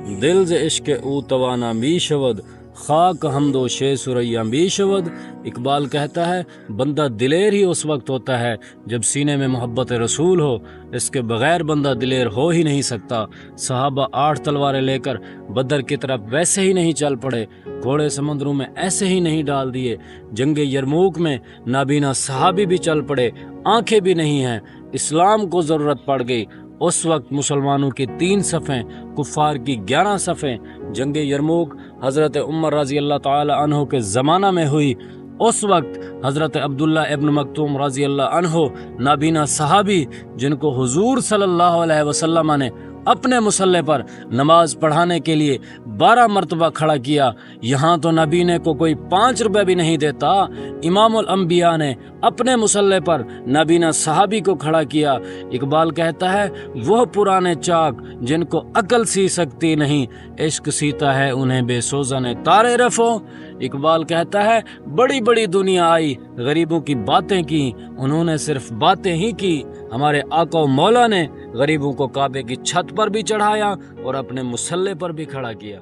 دل ز عشق او توانا می شود، خاک حمد و شے سریا می شود۔ اقبال کہتا ہے بندہ دلیر ہی اس وقت ہوتا ہے جب سینے میں محبت رسول ہو، اس کے بغیر بندہ دلیر ہو ہی نہیں سکتا۔ صحابہ 8 تلواریں لے کر بدر کی طرف ویسے ہی نہیں چل پڑے، گھوڑے سمندروں میں ایسے ہی نہیں ڈال دیے۔ جنگ یرموک میں نابینا صحابی بھی چل پڑے، آنکھیں بھی نہیں ہیں، اسلام کو ضرورت پڑ گئی۔ اس وقت مسلمانوں کی 3 صفیں، کفار کی 11 صفیں۔ جنگ یرموک حضرت عمر رضی اللہ تعالی عنہ کے زمانہ میں ہوئی۔ اس وقت حضرت عبداللہ ابن مکتوم رضی اللہ عنہ نابینا صحابی، جن کو حضور صلی اللہ علیہ وسلم نے اپنے مصلی پر نماز پڑھانے کے لیے 12 مرتبہ کھڑا کیا، یہاں تو نبینے کو کوئی 5 روپے بھی نہیں دیتا، امام الانبیاء نے اپنے مصلی پر نابینا صحابی کو کھڑا کیا۔ اقبال کہتا ہے وہ پرانے چاک جن کو عقل سی سکتی نہیں، عشق سیتا ہے انہیں بے سوزن تارے رفو۔ اقبال کہتا ہے بڑی بڑی دنیا آئی، غریبوں کی باتیں کی، انہوں نے صرف باتیں ہی کی۔ ہمارے آقا و مولا نے غریبوں کو کعبے کی چھت پر بھی چڑھایا اور اپنے مصلی پر بھی کھڑا کیا۔